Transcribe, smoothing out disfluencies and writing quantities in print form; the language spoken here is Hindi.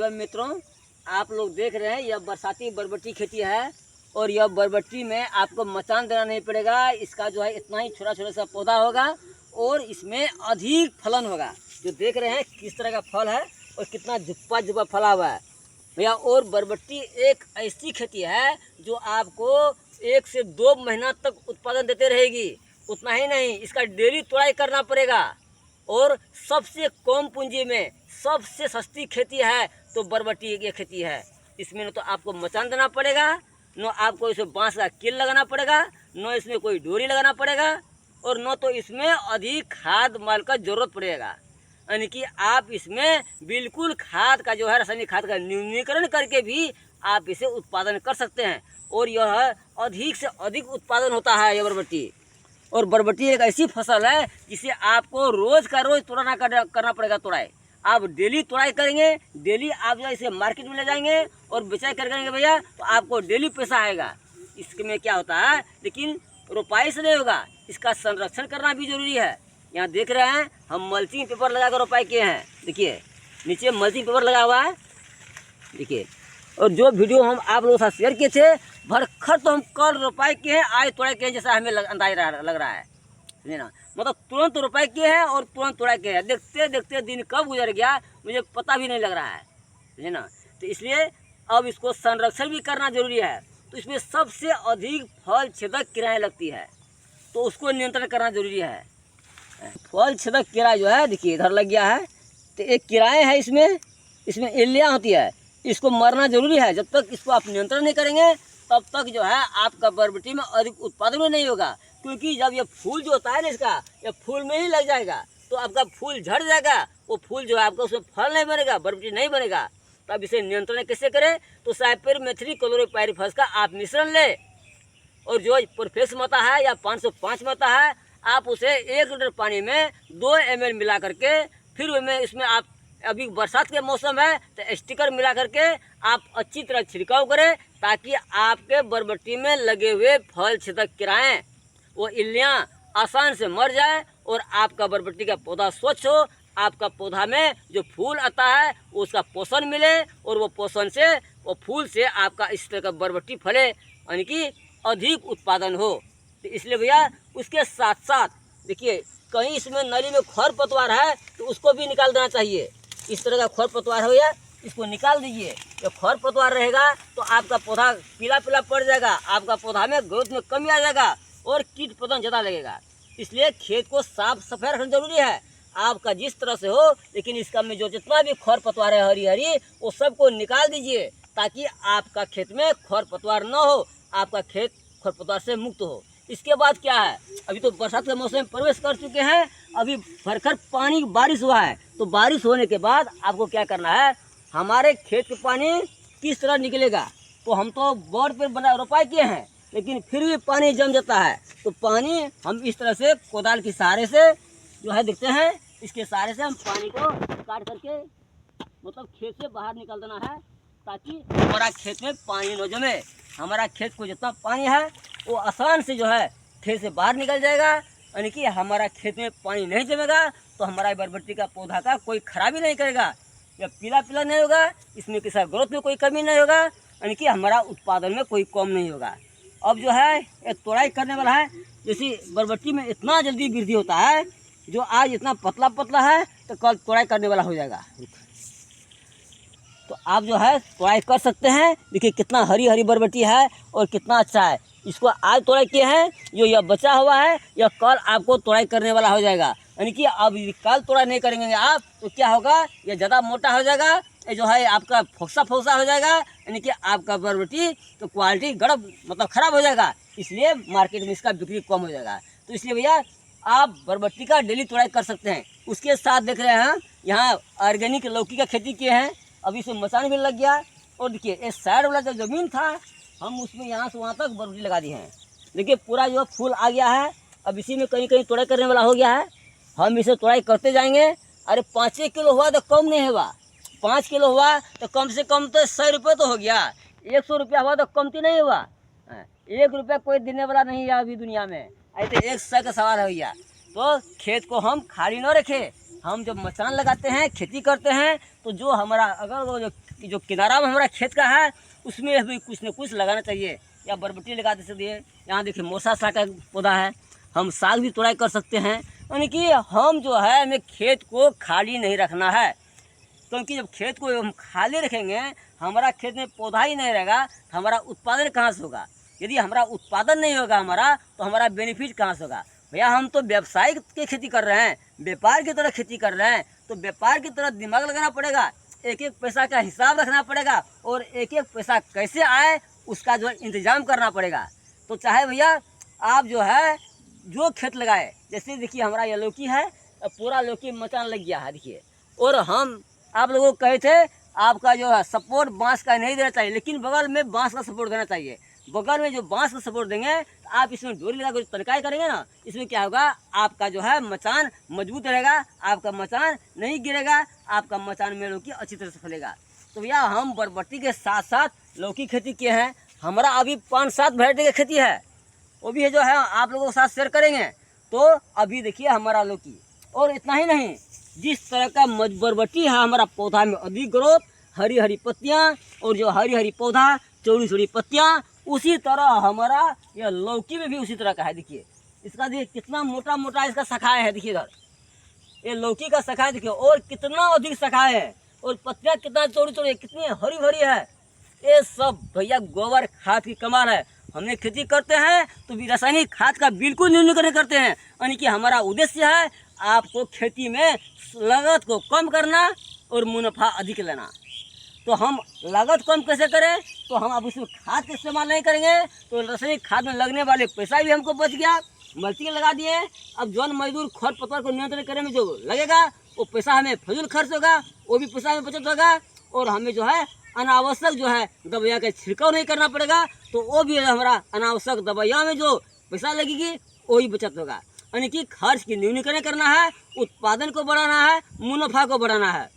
मित्रों, आप लोग देख रहे हैं यह बरसाती बरबट्टी खेती है और यह बरबट्टी में आपको मचान देना नहीं पड़ेगा। इसका जो है इतना ही छोटा छोटा सा पौधा होगा और इसमें अधिक फलन होगा। जो देख रहे हैं किस तरह का फल है और कितना जुप्पा जुप्पा फला हुआ है भैया। और बरबट्टी एक ऐसी खेती है जो आपको 1 से 2 महीना तक उत्पादन देते रहेगी। उतना ही नहीं, इसका डेली तोड़ाई करना पड़ेगा और सबसे कम पूंजी में सबसे सस्ती खेती है तो बरबट्टी की खेती है। इसमें न तो आपको मचान देना पड़ेगा, न आपको इसमें बांस का कील लगाना पड़ेगा, न इसमें कोई डोरी लगाना पड़ेगा और न तो इसमें अधिक खाद माल का जरूरत पड़ेगा। यानी कि आप इसमें बिल्कुल खाद का जो है रासायनिक खाद का न्यूनीकरण करके भी आप इसे उत्पादन कर सकते हैं और यह अधिक से अधिक उत्पादन होता है यह बरबट्टी। और बरबट्टी एक ऐसी फसल है जिसे आपको रोज़ का रोज़ तोड़ना करना पड़ेगा। तोड़ाई आप डेली तोड़ाई करेंगे, डेली आप जो इसे मार्केट में ले जाएंगे और बेचाई करेंगे भैया, तो आपको डेली पैसा आएगा। इसमें क्या होता है, लेकिन रोपाई से नहीं होगा, इसका संरक्षण करना भी जरूरी है। यहाँ देख रहे हैं हम मल्चिंग पेपर लगा कर रोपाई किए हैं। देखिए नीचे मल्चिंग पेपर लगा हुआ है, देखिए। और जो वीडियो हम आप लोगों के साथ शेयर किए थे भरखर तो हम कल रोपाई किए हैं, आज तोड़ाई किए, जैसा हमें अंदाजा लग रहा है, समझे ना। मतलब तुरंत रोपाई किए हैं और तुरंत तोड़ाई किए हैं। देखते देखते दिन कब गुजर गया मुझे पता भी नहीं लग रहा है, समझे ना। तो इसलिए अब इसको संरक्षण भी करना जरूरी है। तो इसमें सबसे अधिक फल छेदक कीड़ाएँ लगती है, तो उसको नियंत्रण करना जरूरी है। फल छेदक कीड़ा जो है देखिए इधर लग गया है, तो एक कीड़ाएँ है इसमें इल्लियाँ होती है, इसको मरना जरूरी है। जब तक इसको आप नियंत्रण नहीं करेंगे तब तक जो है आपका बरबट्टी में अधिक उत्पादन नहीं होगा। क्योंकि जब ये फूल जो होता है ना, इसका ये फूल में ही लग जाएगा तो आपका फूल झड़ जाएगा। वो फूल जो है आपका उसमें फल नहीं बनेगा, बरबट्टी नहीं बनेगा। तो अब इसे नियंत्रण कैसे करें, तो साइपरमेथ्रिन क्लोरोपाइरीफास का आप मिश्रण लें और जो परफेक्स में आता है या 505 में आता है, आप उसे 1 लीटर पानी में 2 ml मिला करके फिर इसमें आप अभी बरसात के मौसम है तो स्टिकर मिला करके आप अच्छी तरह छिड़काव करें ताकि आपके बरबट्टी में लगे हुए फल छेदक कीड़ाएँ वो इल्लियाँ आसान से मर जाए और आपका बरबट्टी का पौधा स्वच्छ हो। आपका पौधा में जो फूल आता है उसका पोषण मिले और वो पोषण से वो फूल से आपका इस तरह का बरबट्टी फले, यानी कि अधिक उत्पादन हो। तो इसलिए भैया उसके साथ साथ देखिए कहीं इसमें नली में खरपतवार है तो उसको भी निकाल देना चाहिए। इस तरह का खरपतवार है भैया, इसको निकाल दीजिए। जब खरपतवार रहेगा तो आपका पौधा पीला पीला पड़ जाएगा, आपका पौधा में ग्रोथ में कमी आ जाएगा और कीट पतंग ज़्यादा लगेगा। इसलिए खेत को साफ सफाई रखना जरूरी है आपका जिस तरह से हो, लेकिन इसका में जो जितना भी खरपतवार है हरी हरी वो सबको निकाल दीजिए ताकि आपका खेत में खरपतवार न हो, आपका खेत खरपतवार से मुक्त हो। इसके बाद क्या है, अभी तो बरसात के मौसम में प्रवेश कर चुके हैं, अभी भरखर पानी बारिश हुआ है। तो बारिश होने के बाद आपको क्या करना है, हमारे खेत के पानी किस तरह निकलेगा। तो हम तो बोर पर बना रोपाई किए हैं लेकिन फिर भी पानी जम जाता है, तो पानी हम इस तरह से कोदाल के सहारे से जो है देखते हैं, इसके सहारे से हम पानी को काट करके मतलब खेत से बाहर निकाल देना है ताकि हमारा खेत में पानी न जमे। हमारा खेत को जितना पानी है वो आसान से जो है खेत से बाहर निकल जाएगा, यानी कि हमारा खेत में पानी नहीं जमेगा तो हमारा बरबट्टी का पौधा का कोई खराबी नहीं करेगा, या पीला पीला नहीं होगा, इसमें किसी ग्रोथ में कोई कमी नहीं होगा, यानी कि हमारा उत्पादन में कोई कम नहीं होगा। अब जो है ये तोड़ाई करने वाला है, जैसे बरबट्टी में इतना जल्दी वृद्धि होता है, जो आज इतना पतला पतला है तो कल तोड़ाई करने वाला हो जाएगा। तो आप जो है तोड़ाई कर सकते हैं। देखिए कितना हरी हरी बरबट्टी है और कितना अच्छा है। इसको आज तोड़ाई किए हैं, जो यह बचा हुआ है यह कल आपको तोड़ाई करने वाला हो जाएगा। यानी कि अब कल तोड़ाई नहीं करेंगे आप तो क्या होगा, यह ज़्यादा मोटा हो जाएगा, ये जो है आपका फोक्सा फोक्सा हो जाएगा, यानी कि आपका बरबट्टी तो क्वालिटी गड़ब मतलब ख़राब हो जाएगा। इसलिए मार्केट में इसका बिक्री कम हो जाएगा। तो इसलिए भैया आप बरबट्टी का डेली तोड़ाई कर सकते हैं। उसके साथ देख रहे हैं यहाँ ऑर्गेनिक लौकी का खेती किए हैं, अभी इसमें मचान भी लग गया। और देखिए ये साइड वाला जो ज़मीन था हम उसमें यहाँ से वहाँ तक बरबट्टी लगा दी हैं। देखिए पूरा जो फूल आ गया है, अब इसी में कहीं कहीं तोड़ाई करने वाला हो गया है। हम इसे तोड़ाई करते जाएंगे। अरे 5 किलो हुआ तो कम नहीं हुआ, 5 किलो हुआ तो कम से कम तो 100 रुपये तो हो गया, 100 रुपया हुआ तो कमती नहीं हुआ। 1 रुपया कोई देने वाला नहीं है अभी दुनिया में, ऐसे 100 का सवाल है भैया। तो खेत को हम खाली न रखें, हम जब मचान लगाते हैं, खेती करते हैं, तो जो हमारा अगर वो जो किनारा में हमारा खेत का है उसमें भी कुछ न कुछ लगाना चाहिए। या बरबट्टी लगा दे सकते हैं, यहाँ देखिए मोसा साग का पौधा है, हम साग भी तोड़ाई कर सकते हैं। यानी कि हम जो है हमें खेत को खाली नहीं रखना है, क्योंकि जब खेत को हम खाली रखेंगे, हमारा खेत में पौधा ही नहीं रहेगा तो हमारा उत्पादन कहाँ से होगा। यदि हमारा उत्पादन नहीं होगा हमारा, तो हमारा बेनिफिट कहाँ से होगा। भैया हम तो व्यवसाय की खेती कर रहे हैं, व्यापार की तरह खेती कर रहे हैं, तो व्यापार की तरह दिमाग लगाना पड़ेगा, एक एक पैसा का हिसाब रखना पड़ेगा और एक एक पैसा कैसे आए उसका जो है इंतजाम करना पड़ेगा। तो चाहे भैया आप जो है जो खेत लगाए, जैसे देखिए हमारा ये लौकी है, पूरा लौकी मचान लग गया है देखिए, और हम आप लोगों को कहे थे आपका जो है सपोर्ट बांस का नहीं देना चाहिए, लेकिन बगल में बांस का सपोर्ट देना चाहिए। बगल में जो बांस का सपोर्ट देंगे तो आप इसमें डोरी लगा कर तनकाई करेंगे ना, इसमें क्या होगा, आपका जो है मचान मजबूत रहेगा, आपका मचान नहीं गिरेगा, आपका मचान में लौकी अच्छी तरह से फैलेगा। तो भैया हम बरबट्टी के साथ साथ लौकी खेती किए हैं, हमारा अभी 5-7 वैरायटी की खेती है, वो भी है जो है आप लोगों के साथ शेयर करेंगे। तो अभी देखिए हमारा लौकी, और इतना ही नहीं, जिस तरह का बरबट्टी है हमारा पौधा में अधिक ग्रोथ, हरी हरी पत्तियाँ, और जो हरी हरी पौधा चौड़ी चौड़ी पत्तियाँ, उसी तरह हमारा यह लौकी में भी उसी तरह का है। देखिए इसका देखिए कितना मोटा मोटा इसका शाखाएँ है, देखिए इधर ये लौकी का शाखा देखिए, और कितना अधिक शाखाएँ है, और पत्तियाँ कितना चौड़ी चौड़ी, कितनी हरी भरी है। ये सब भैया गोबर खाद की कमाल है। हमने खेती करते हैं तो भी रासायनिक खाद का बिल्कुल न्यूनीकरण करते हैं, यानी कि हमारा उद्देश्य है आपको खेती में लागत को कम करना और मुनाफा अधिक लेना। तो हम लागत कम कैसे करें, तो हम अब उसमें खाद का इस्तेमाल नहीं करेंगे, तो रासायनिक खाद में लगने वाले पैसा भी हमको बच गया, मल्चिंग लगा दिए। अब जौन मजदूर खरपतवार को नियंत्रण करने में जो लगेगा वो पैसा हमें फजूल खर्च होगा, वो भी पैसा हमें बचत होगा, और हमें जो है अनावश्यक जो है दवाइयाँ का छिड़काव नहीं करना पड़ेगा, तो वो भी हमारा अनावश्यक दवाइयाँ में जो पैसा लगेगी वही बचत होगा। यानी कि खर्च की न्यूनीकरण करना है, उत्पादन को बढ़ाना है, मुनाफा को बढ़ाना है।